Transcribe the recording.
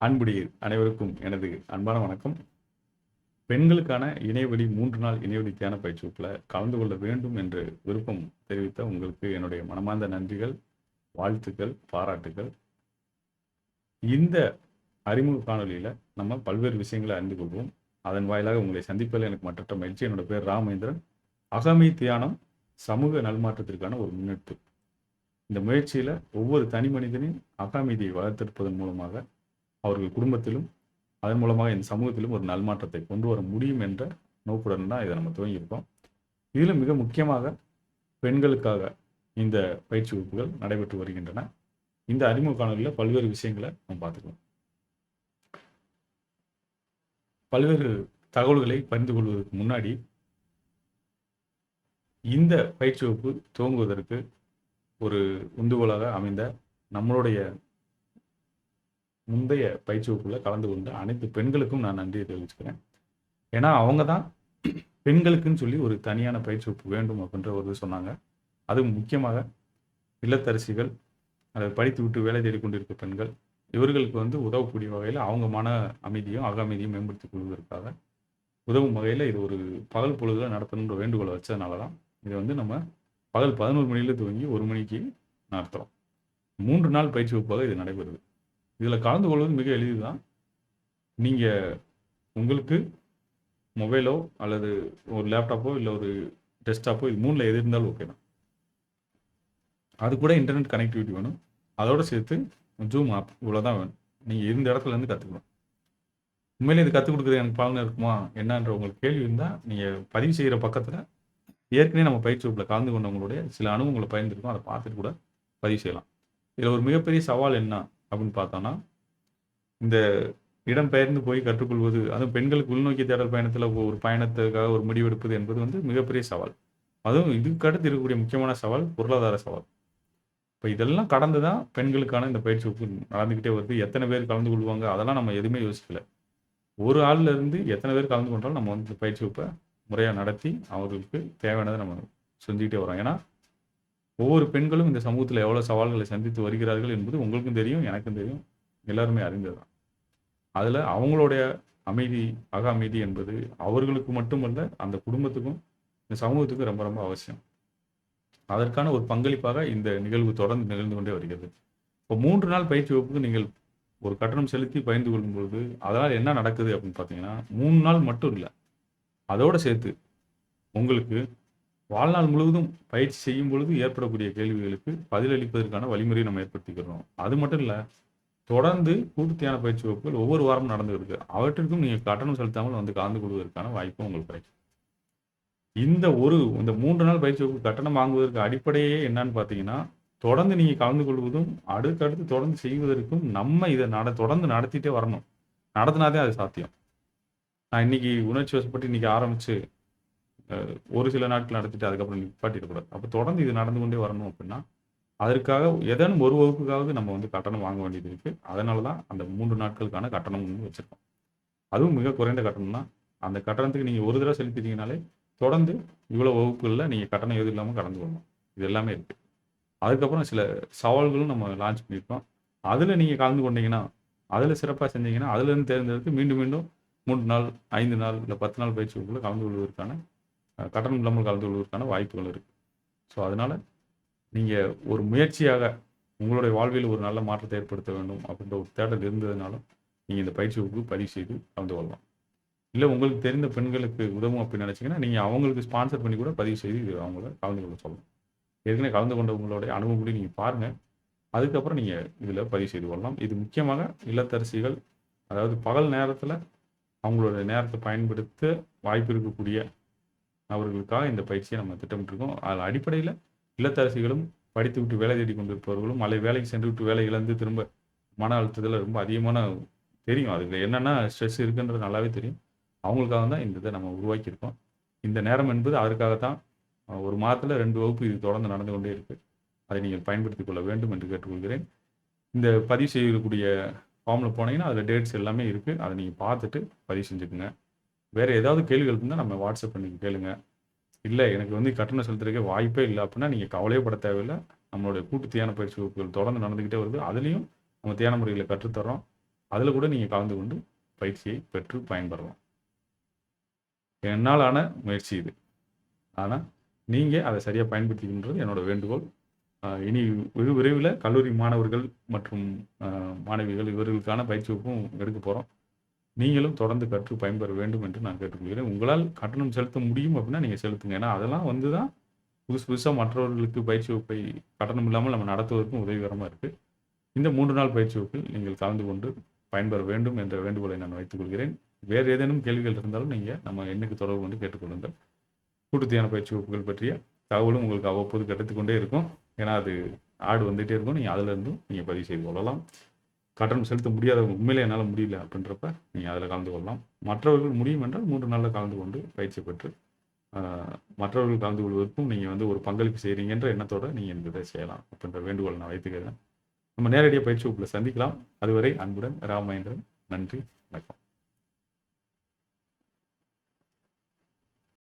அன்புடையீர் அனைவருக்கும் எனது அன்பான வணக்கம். பெண்களுக்கான இணையவழி 3 நாள் இணையவழி தியான பயிற்சி வகுப்புல கலந்து கொள்ள வேண்டும் என்று விருப்பம் தெரிவித்த உங்களுக்கு என்னுடைய மனமார்ந்த நன்றிகள், வாழ்த்துக்கள், பாராட்டுகள். இந்த அறிமுக காணொளியில நம்ம பல்வேறு விஷயங்களை அறிந்து கொள்வோம். அதன் வாயிலாக உங்களை சந்திப்பதில் எனக்கு மற்றற்ற மகிழ்ச்சி. என்னோட பேர் ராமேந்திரன். அகமை தியானம் சமூக நல்மாற்றத்திற்கான ஒரு முன்னெடுப்பு. இந்த முயற்சியில ஒவ்வொரு தனி மனிதனின் அகமைதியை வளர்த்தெடுப்பதன் மூலமாக அவர்கள் குடும்பத்திலும் அதன் மூலமாக இந்த சமூகத்திலும் ஒரு நல்மாற்றத்தை கொண்டு வர முடியும் என்ற நோக்குடன் தான் இதை நம்ம துவங்கியிருக்கோம். இதில் மிக முக்கியமாக பெண்களுக்காக இந்த பயிற்சி வகுப்புகள் நடைபெற்று வருகின்றன. இந்த அறிமுக காணொலியில் பல்வேறு விஷயங்களை நம்ம பார்த்துக்கலாம். பல்வேறு தகவல்களை பகிர்ந்து கொள்வதற்கு முன்னாடி இந்த பயிற்சி வகுப்பு துவங்குவதற்கு ஒரு உந்துகோலாக அமைந்த நம்மளுடைய முந்தைய பயிற்சி வகுப்புல கலந்து கொண்ட அனைத்து பெண்களுக்கும் நான் நன்றியை தெரிவிச்சுக்கிறேன். ஏன்னா அவங்க தான் பெண்களுக்குன்னு சொல்லி ஒரு தனியான பயிற்சி வகுப்பு வேண்டும் அப்படின்ற ஒரு சொன்னாங்க. அதுவும் முக்கியமாக இல்லத்தரசிகள், அதை படித்து விட்டு வேலை தேடி கொண்டிருக்க பெண்கள், இவர்களுக்கு உதவக்கூடிய வகையில் அவங்க மன அமைதியும் அக அமைதியும் மேம்படுத்திக் கொள்வதற்காக உதவும் வகையில் இது ஒரு பகல் பொழுதுல நடத்தணுன்ற வேண்டுகோளை வச்சதுனால தான் இதை நம்ம பகல் 11 மணியில துவங்கி 1 மணிக்கு நடத்துகிறோம். 3 நாள் பயிற்சி வகுப்பாக இது நடைபெறுது. இதில் கலந்து கொள்வது மிக எளிது தான். நீங்கள் உங்களுக்கு மொபைலோ அல்லது ஒரு லேப்டாப்போ இல்லை ஒரு டெஸ்க்டாப்போ இது 3ல் எது இருந்தாலும் ஓகே தான். அது கூட இன்டர்நெட் கனெக்டிவிட்டி வேணும். அதோடு சேர்த்து ஜூம் ஆப் இவ்வளோ தான் வேணும். நீங்கள் இருந்த இடத்துலேருந்து கற்றுக்கணும். உண்மையிலே இது கற்றுக் கொடுக்குறது எனக்கு பலன் இருக்குமா என்னன்ற உங்களுக்கு கேள்வி இருந்தால் நீங்கள் பதிவு செய்கிற பக்கத்தில் ஏற்கனவே நம்ம பயிற்சி வகுப்பில் கலந்து கொண்டவங்களுடைய சில அனுபவங்களை பயந்துருக்கோம். அதை பார்த்துட்டு கூட பதிவு செய்யலாம். இதில் ஒரு மிகப்பெரிய சவால் என்ன அப்படின்னு பார்த்தோன்னா, இந்த இடம்பெயர்ந்து போய் கற்றுக்கொள்வது, அதுவும் பெண்களுக்கு உள்நோக்கி தேடல் பயணத்தில் ஒரு பயணத்துக்காக ஒரு முடிவெடுப்பது என்பது மிகப்பெரிய சவால். அதுவும் இதுக்கு அடுத்து இருக்கக்கூடிய முக்கியமான சவால் பொருளாதார சவால். இப்போ இதெல்லாம் கடந்து தான் பெண்களுக்கான இந்த பயிற்சி வகுப்பு நடந்துக்கிட்டே வருது. எத்தனை பேர் கலந்து கொள்வாங்க அதெல்லாம் நம்ம எதுவுமே யோசிக்கல. ஒரு ஆள்ல இருந்து எத்தனை பேர் கலந்து கொண்டாலும் நம்ம இந்த பயிற்சி வகுப்பை முறையாக நடத்தி அவர்களுக்கு தேவையானதை நம்ம செஞ்சுக்கிட்டே வரோம். ஏன்னா ஒவ்வொரு பெண்களும் இந்த சமூகத்தில் எவ்வளோ சவால்களை சந்தித்து வருகிறார்கள் என்பது உங்களுக்கும் தெரியும், எனக்கும் தெரியும், எல்லாருமே அறிந்ததுதான். அதில் அவங்களுடைய அமைதி, அக அமைதி என்பது அவர்களுக்கு மட்டுமல்ல, அந்த குடும்பத்துக்கும் இந்த சமூகத்துக்கும் ரொம்ப ரொம்ப அவசியம். அதற்கான ஒரு பங்களிப்பாக இந்த நிகழ்வு தொடர்ந்து நிகழ்ந்து கொண்டே வருகிறது. இப்போ 3 நாள் பயிற்சி வகுப்புக்கு நீங்கள் ஒரு கட்டணம் செலுத்தி பகிர்ந்து கொள்ளும் பொழுது அதனால் என்ன நடக்குது அப்படின்னு பார்த்தீங்கன்னா, 3 நாள் மட்டும் இல்லை, அதோடு சேர்த்து உங்களுக்கு வாழ்நாள் முழுவதும் பயிற்சி செய்யும் பொழுது ஏற்படக்கூடிய கேள்விகளுக்கு பதிலளிப்பதற்கான வழிமுறையை நம்ம ஏற்படுத்திக்கிறோம். அது மட்டும் இல்லை, தொடர்ந்து கூட்டுத்தியான பயிற்சி வகுப்புகள் ஒவ்வொரு வாரமும் நடந்து இருக்கு. அவற்றிற்கும் நீங்கள் கட்டணம் செலுத்தாமல் கலந்து கொள்வதற்கான வாய்ப்பும் உங்களுக்கு கிடைக்கும். இந்த 3 நாள் பயிற்சி வகுப்பு கட்டணம் வாங்குவதற்கு அடிப்படையே என்னன்னு பார்த்தீங்கன்னா, தொடர்ந்து நீங்கள் கலந்து கொள்வதும் அடுத்தடுத்து தொடர்ந்து செய்வதற்கும் நம்ம இதை தொடர்ந்து நடத்திட்டே வரணும். நடத்தினாதே அது சாத்தியம். நான் இன்னைக்கு உணர்ச்சி வசப்பட்டு இன்னைக்கு ஆரம்பிச்சு ஒரு சில நாட்கள் நடத்திட்டு அதுக்கப்புறம் நிப்பாட்டிடக்கூடாது. அப்போ தொடர்ந்து இது நடந்து கொண்டே வரணும் அப்படின்னா, அதற்காக ஏதேனும் ஒரு வகுப்புக்காவது நம்ம கட்டணம் வாங்க வேண்டியது இருக்குது. அதனால தான் அந்த 3 நாட்களுக்கான கட்டணம் வச்சுருக்கோம். அதுவும் மிக குறைந்த கட்டணம் தான். அந்த கட்டணத்துக்கு நீங்கள் ஒரு தடவை செலுத்திட்டீங்கனாலே தொடர்ந்து இவ்வளோ வகுப்புகளில் நீங்கள் கட்டணம் எதுவும் இல்லாமல் கடந்து வரணும். இது எல்லாமே இருக்குது. அதுக்கப்புறம் சில சவால்களும் நம்ம லான்ச் பண்ணியிருக்கோம். அதில் நீங்கள் கலந்து கொண்டீங்கன்னா, அதில் சிறப்பாக செஞ்சீங்கன்னா, அதிலிருந்து தேர்ந்தெடுத்து மீண்டும் மீண்டும் 3 நாள், 5 நாள் இல்லை 10 நாள் பயிற்சி வகுப்புல கலந்து கொள்வதற்கான கட்டணம் இல்லாமல் கலந்து கொள்வதற்கான வாய்ப்புகள் இருக்குது. ஸோ அதனால் நீங்கள் ஒரு முயற்சியாக உங்களுடைய வாழ்வில் ஒரு நல்ல மாற்றத்தை ஏற்படுத்த வேண்டும் அப்படின்ற ஒரு தேடல் இருந்ததுனாலும் நீங்கள் இந்த பயிற்சி வகுப்பு பதிவு செய்து கலந்து கொள்ளலாம். இல்லை உங்களுக்கு தெரிந்த பெண்களுக்கு உதவும் அப்படின்னு நினச்சிங்கன்னா, நீங்கள் அவங்களுக்கு ஸ்பான்சர் பண்ணி கூட பதிவு செய்து இது அவங்கள கலந்து கொள்ள சொல்லலாம். ஏற்கனவே கலந்து கொண்டவங்களுடைய அனுபவங்களை நீங்கள் பாருங்கள். அதுக்கப்புறம் நீங்கள் இதில் பதிவு செய்து கொள்ளலாம். இது முக்கியமாக இல்லத்தரசிகள், அதாவது பகல் நேரத்தில் அவங்களோட நேரத்தை பயன்படுத்த வாய்ப்பு இருக்கக்கூடிய அவர்களுக்காக இந்த பயிற்சியை நம்ம திட்டமிட்டிருக்கோம். அதில் அடிப்படையில் இல்லத்தரசிகளும் படித்து விட்டு வேலை தேடி கொண்டிருப்பவர்களும் அல்லது வேலைக்கு சென்று விட்டு வேலை இழந்து திரும்ப மன அழுத்தத்தில் ரொம்ப அதிகமான தெரியும். அதுக்கு என்னென்ன ஸ்ட்ரெஸ் இருக்குன்றது நல்லாவே தெரியும். அவங்களுக்காக தான் இந்த இதை நம்ம உருவாக்கியிருக்கோம். இந்த நேரம் என்பது அதற்காகத்தான். ஒரு மாதத்தில் 2 வகுப்பு இது தொடர்ந்து நடந்து கொண்டே இருக்குது. அதை நீங்கள் பயன்படுத்திக் கொள்ள வேண்டும் என்று கேட்டுக்கொள்கிறேன். இந்த பதிவு செய்யக்கூடிய ஃபார்மில் போனீங்கன்னா அதில் டேட்ஸ் எல்லாமே இருக்குது. அதை நீங்கள் பார்த்துட்டு பதிவு செஞ்சுக்குங்க. வேறு ஏதாவது கேள்விகள் இருந்தால் நம்ம வாட்ஸ்அப் பண்ணி கேளுங்க. இல்லை எனக்கு கட்டணம் செலுத்துறதுக்கே வாய்ப்பே இல்லை அப்படின்னா நீங்கள் கவலையப்பட தேவையில்லை. நம்மளுடைய கூட்டு தியான பயிற்சி வகுப்புகள் தொடர்ந்து நடந்துக்கிட்டே வருது. அதுலேயும் நம்ம தியான முறைகளை கற்றுத்தரோம். அதில் கூட நீங்கள் கலந்து கொண்டு பயிற்சியை பெற்று பயன்பெறலாம். என்னாலான முயற்சி இது. ஆனால் நீங்கள் அதை சரியாக பயன்படுத்திக்கின்றது என்னோட வேண்டுகோள். இனி வெகு விரைவில் கல்லூரி மாணவர்கள் மற்றும் மாணவிகள் இவர்களுக்கான பயிற்சி வகுப்பும் எடுக்க போகிறோம். நீங்களும் தொடர்ந்து கற்று பயன்பெற வேண்டும் என்று நான் கேட்டுக்கொள்கிறேன். உங்களால் கட்டணம் செலுத்த முடியும் அப்படின்னா நீங்கள் செலுத்துங்க. ஏன்னா அதெல்லாம் வந்து தான் புதுசாக மற்றவர்களுக்கு பயிற்சி வகுப்பை கட்டணம் இல்லாமல் நம்ம நடத்துவதற்கும் உதவிகரமாக இருக்குது. இந்த 3 நாள் பயிற்சி வகுப்பில் நீங்கள் கலந்து கொண்டு பயன்பெற வேண்டும் என்ற வேண்டுகோளை நான் வைத்துக் கொள்கிறேன். வேறு ஏதேனும் கேள்விகள் இருந்தாலும் நீங்கள் நம்ம எண்ணுக்கு தொடர்பு கொண்டு கேட்டுக்கொள்ளுங்கள். கூட்டுத்தியான பயிற்சி வகுப்புகள் பற்றிய தகவலும் உங்களுக்கு அவ்வப்போது கிடைத்துக்கொண்டே இருக்கும். ஏன்னா அது ஆடு வந்துகிட்டே இருக்கும். நீங்கள் அதிலிருந்தும் நீங்கள் பதிவு செய்து கொள்ளலாம். கட்டணம் செலுத்த முடியாதவங்க உண்மையிலே என்னால் முடியல அப்படின்றப்ப நீங்கள் அதில் கலந்து கொள்ளலாம். மற்றவர்கள் முடியும் என்றால் 3 நாளில் கலந்து கொண்டு பயிற்சி பெற்று மற்றவர்கள் கலந்து கொள்வதற்கும் நீங்கள் வந்து ஒரு பங்களிப்பு செய்கிறீங்கன்ற எண்ணத்தோடு நீங்கள் இந்த இதை செய்யலாம் அப்படின்ற வேண்டுகோளை நான் வைத்துக்கிறேன். நம்ம நேரடியாக பயிற்சி வகுப்பில் சந்திக்கலாம். அதுவரை அன்புடன் ராமமகேந்திரன். நன்றி.